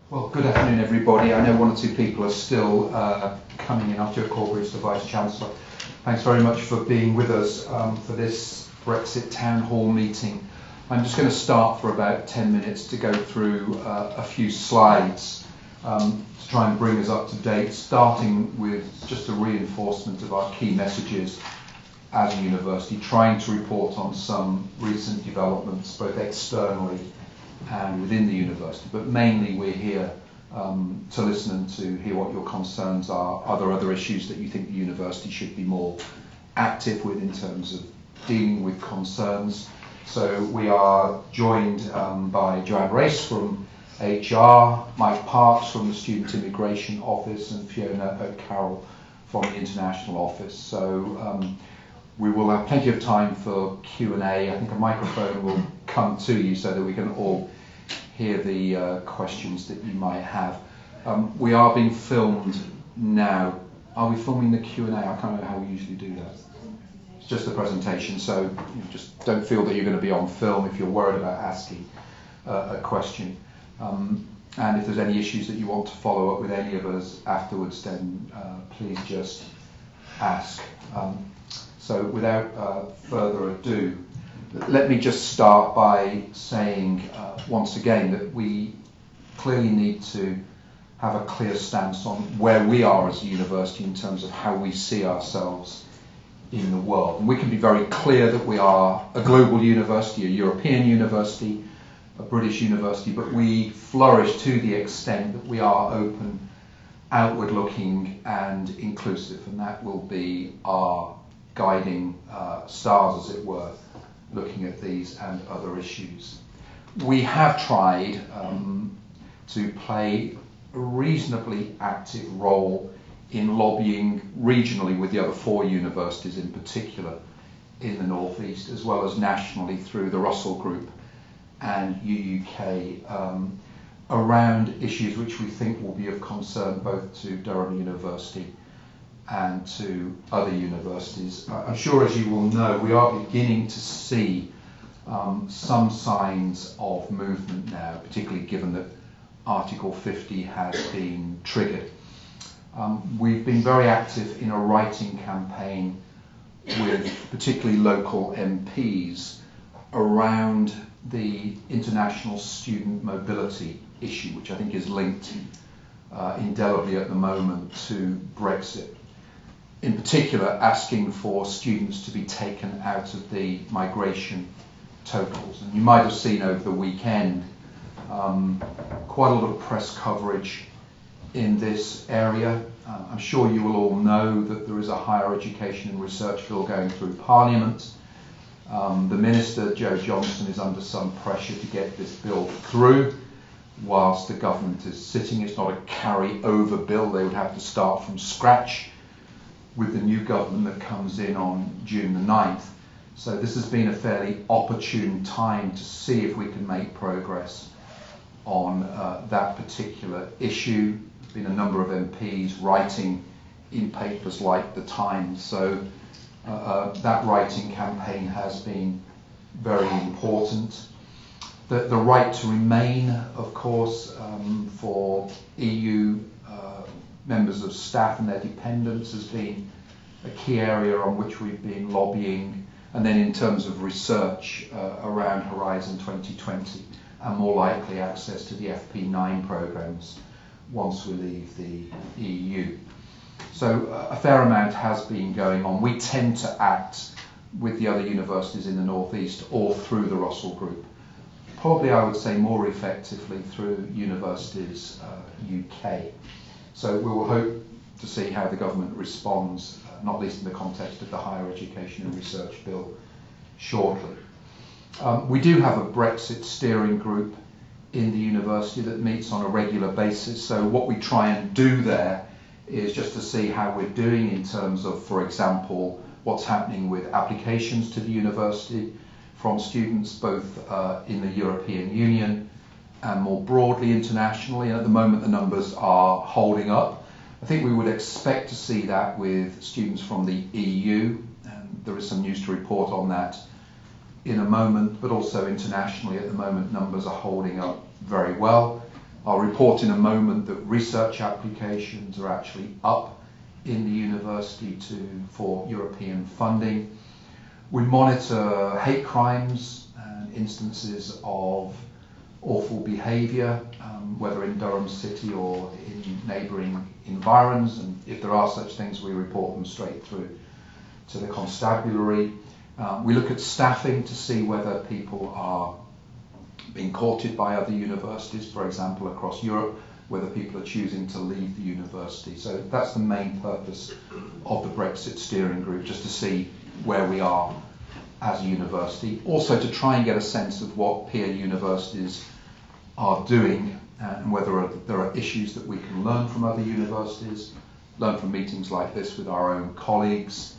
Well, good afternoon, everybody. I know one or two people are still coming in. Stuart Corbridge, the Vice-Chancellor. Thanks very much for being with us for this Brexit Town Hall meeting. I'm just going to start for about 10 minutes to go through a few slides to try and bring us up to date, starting with just a reinforcement of our key messages as a university, trying to report on some recent developments, both externally and within the university, but mainly we're here to listen and to hear what your concerns are. Are there other issues that you think the university should be more active with in terms of dealing with concerns? So we are joined by Joanne Race from HR, Mike Parks from the Student Immigration Office, and Fiona O'Carroll from the International Office. So we will have plenty of time for Q&A. I think a microphone will come to you so that we can all hear the questions that you might have. We are being filmed now. Are we filming the Q&A? I can't remember how we usually do that. It's just a presentation, so you just don't feel that you're going to be on film if you're worried about asking a question. And if there's any issues that you want to follow up with any of us afterwards, then please just ask. So without further ado, let me just start by saying once again that we clearly need to have a clear stance on where we are as a university in terms of how we see ourselves in the world. And we can be very clear that we are a global university, a European university, a British university, but we flourish to the extent that we are open, outward looking and inclusive, and that will be our guiding stars, as it were, looking at these and other issues. We have tried to play a reasonably active role in lobbying regionally with the other four universities in particular in the North East, as well as nationally through the Russell Group and UUK around issues which we think will be of concern both to Durham University and to other universities. I'm sure, as you will know, we are beginning to see some signs of movement now, particularly given that Article 50 has been triggered. We've been very active in a writing campaign with particularly local MPs around the international student mobility issue, which I think is linked indelibly at the moment to Brexit. In particular, asking for students to be taken out of the migration totals. And you might have seen over the weekend quite a lot of press coverage in this area. I'm sure you will all know that there is a higher education and research bill going through Parliament. The Minister, Joe Johnson, is under some pressure to get this bill through whilst the government is sitting. It's not a carry-over bill. They would have to start from scratch with the new government that comes in on June the 9th. So this has been a fairly opportune time to see if we can make progress on that particular issue. There's been a number of MPs writing in papers like The Times, so that writing campaign has been very important. The right to remain, of course, for EU members of staff and their dependents has been a key area on which we've been lobbying, and then in terms of research around Horizon 2020 and more likely access to the FP9 programs once we leave the EU. So a fair amount has been going on. We tend to act with the other universities in the North East or through the Russell Group. Probably I would say more effectively through Universities UK. So we will hope to see how the government responds, not least in the context of the Higher Education and Research Bill shortly. We do have a Brexit steering group in the university that meets on a regular basis. So what we try and do there is just to see how we're doing in terms of, for example, what's happening with applications to the university from students both in the European Union and more broadly internationally. And at the moment the numbers are holding up. I think we would expect to see that with students from the EU, and there is some news to report on that in a moment, but also internationally at the moment numbers are holding up very well. I'll report in a moment that research applications are actually up in the university for European funding. We monitor hate crimes and instances of awful behaviour, whether in Durham City or in neighbouring environs, and if there are such things, we report them straight through to the constabulary. We look at staffing to see whether people are being courted by other universities, for example, across Europe, whether people are choosing to leave the university. So that's the main purpose of the Brexit steering group, just to see where we are as a university. Also to try and get a sense of what peer universities are doing and whether there are issues that we can learn from other universities, learn from meetings like this with our own colleagues,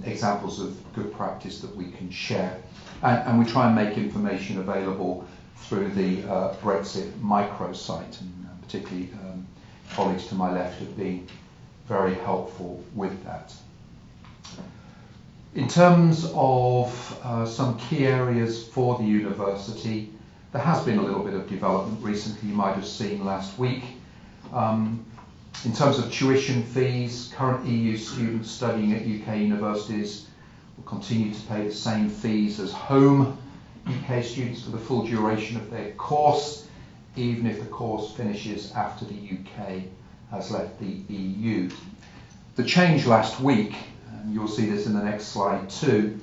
examples of good practice that we can share. And we try and make information available through the Brexit microsite, and particularly colleagues to my left have been very helpful with that. In terms of some key areas for the university, there has been a little bit of development recently, you might have seen last week. In terms of tuition fees, current EU students studying at UK universities will continue to pay the same fees as home UK students for the full duration of their course, even if the course finishes after the UK has left the EU. The change last week, and you'll see this in the next slide too,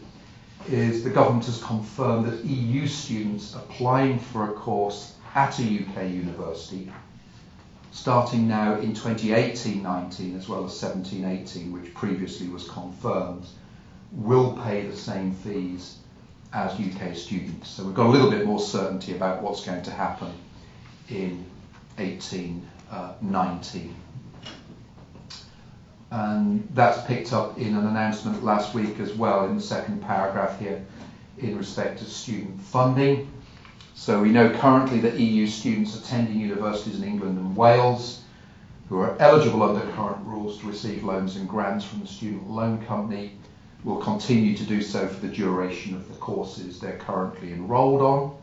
is the government has confirmed that EU students applying for a course at a UK university, starting now in 2018-19 as well as 17-18, which previously was confirmed, will pay the same fees as UK students. So we've got a little bit more certainty about what's going to happen in 18-19. And that's picked up in an announcement last week as well in the second paragraph here in respect to student funding. So we know currently that EU students attending universities in England and Wales who are eligible under current rules to receive loans and grants from the student loan company will continue to do so for the duration of the courses they're currently enrolled on.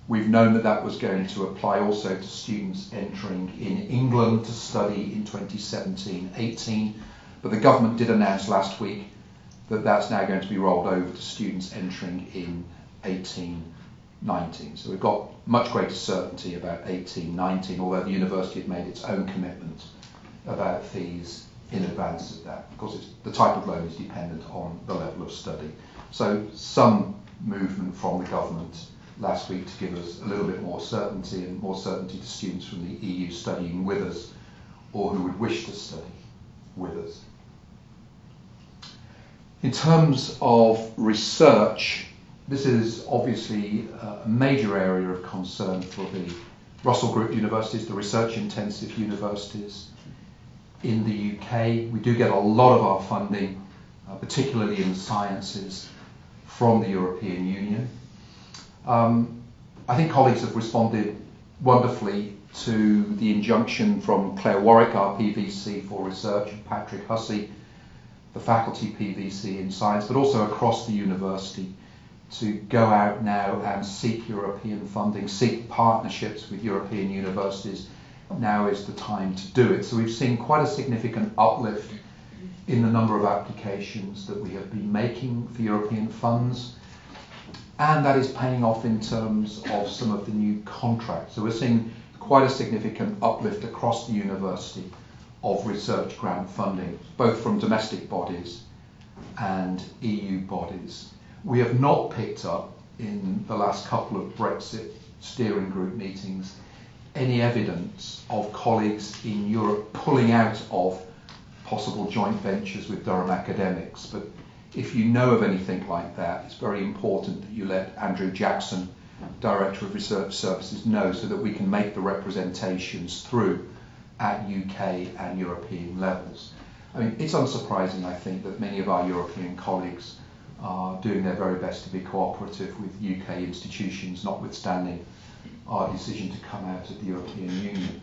We've known that that was going to apply also to students entering in England to study in 2017-18, but the government did announce last week that that's now going to be rolled over to students entering in 18-19. So we've got much greater certainty about 18-19, although the university had made its own commitment about fees in advance of that. Of course, the type of loan is dependent on the level of study. So some movement from the government last week to give us a little bit more certainty, and more certainty to students from the EU studying with us or who would wish to study with us. In terms of research, this is obviously a major area of concern for the Russell Group universities, the research-intensive universities in the UK. We do get a lot of our funding, particularly in the sciences, from the European Union. I think colleagues have responded wonderfully to the injunction from Claire Warwick, our PVC for research, and Patrick Hussey, the faculty PVC in science, but also across the university, to go out now and seek European funding, seek partnerships with European universities. Now is the time to do it. So we've seen quite a significant uplift in the number of applications that we have been making for European funds, and that is paying off in terms of some of the new contracts. So we're seeing quite a significant uplift across the university of research grant funding, both from domestic bodies and EU bodies. We have not picked up in the last couple of Brexit steering group meetings any evidence of colleagues in Europe pulling out of possible joint ventures with Durham academics. But if you know of anything like that, it's very important that you let Andrew Jackson, Director of Research Services, know, so that we can make the representations through at UK and European levels. I mean, it's unsurprising, I think, that many of our European colleagues are doing their very best to be cooperative with UK institutions, notwithstanding our decision to come out of the European Union.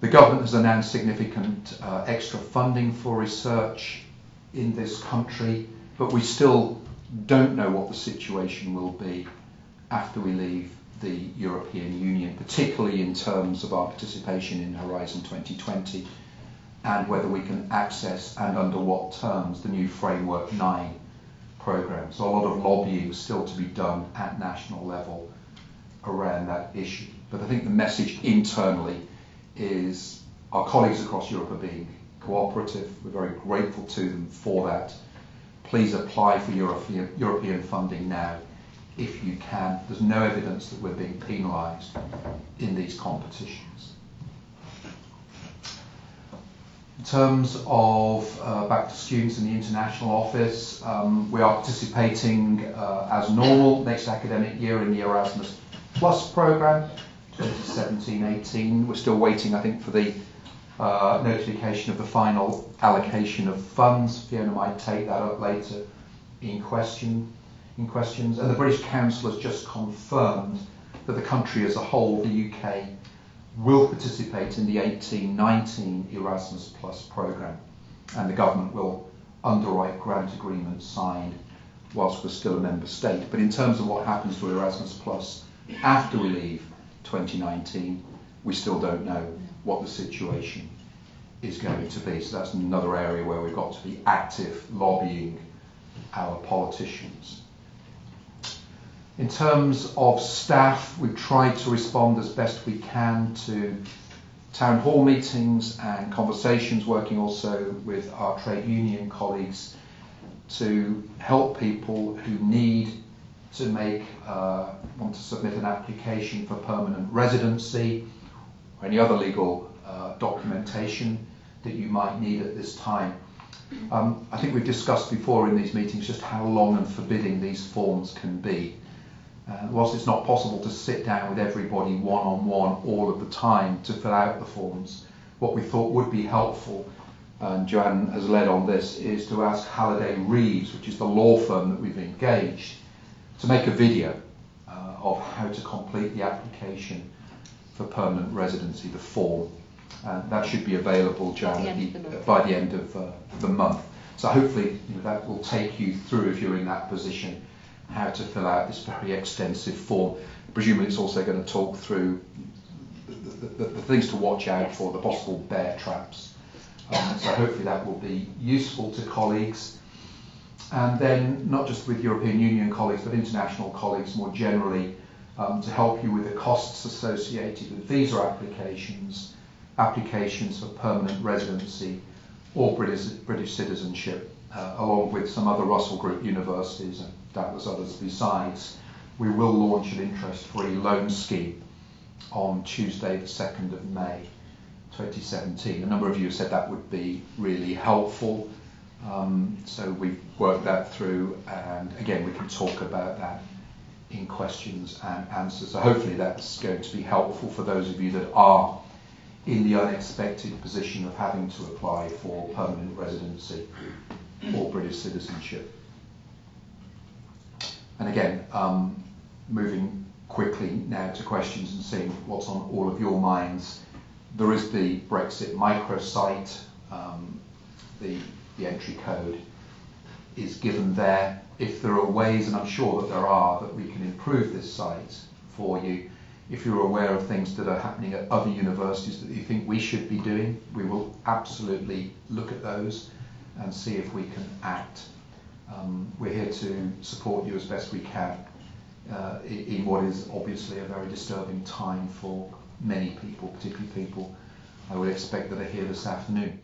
The government has announced significant extra funding for research in this country, but we still don't know what the situation will be after we leave the European Union, particularly in terms of our participation in Horizon 2020 and whether we can access and under what terms the new Framework 9 programme. So a lot of lobbying still to be done at national level around that issue. But I think the message internally is our colleagues across Europe are being cooperative. We're very grateful to them for that. Please apply for European funding now if you can. There's no evidence that we're being penalised in these competitions. In terms of back to students in the international office, we are participating as normal next academic year in the Erasmus Plus programme, 2017-18. We're still waiting, I think, for the notification of the final allocation of funds. Fiona might take that up later in questions. And the British Council has just confirmed that the country as a whole, the UK, will participate in the 18-19 Erasmus Plus programme, and the government will underwrite grant agreements signed whilst we're still a member state. But in terms of what happens to Erasmus Plus after we leave 2019, we still don't know what the situation is going to be. So that's another area where we've got to be active lobbying our politicians. In terms of staff, we've tried to respond as best we can to town hall meetings and conversations, working also with our trade union colleagues to help people who need to want to submit an application for permanent residency or any other legal documentation that you might need at this time. I think we've discussed before in these meetings just how long and forbidding these forms can be. Whilst it's not possible to sit down with everybody one-on-one all of the time to fill out the forms, what we thought would be helpful, and Joanne has led on this, is to ask Halliday Reeves, which is the law firm that we've engaged, to make a video of how to complete the application for permanent residency, the form. That should be available, Joanne, by the end of the month. So hopefully that will take you through, if you're in that position, how to fill out this very extensive form. Presumably it's also going to talk through the things to watch out for, the possible bear traps. So hopefully that will be useful to colleagues. And then not just with European Union colleagues, but international colleagues more generally, to help you with the costs associated with visa applications, applications for permanent residency or British citizenship, along with some other Russell Group universities and doubtless others besides. We will launch an interest-free loan scheme on Tuesday the 2nd of May 2017. A number of you have said that would be really helpful, so we've worked that through, and again we can talk about that in questions and answers. So hopefully that's going to be helpful for those of you that are in the unexpected position of having to apply for permanent residency or British citizenship. And again, moving quickly now to questions and seeing what's on all of your minds. There is the Brexit microsite. The entry code is given there. If there are ways, and I'm sure that there are, that we can improve this site for you, if you're aware of things that are happening at other universities that you think we should be doing, we will absolutely look at those and see if we can act. We're here to support you as best we can in what is obviously a very disturbing time for many people, particularly people I would expect that are here this afternoon.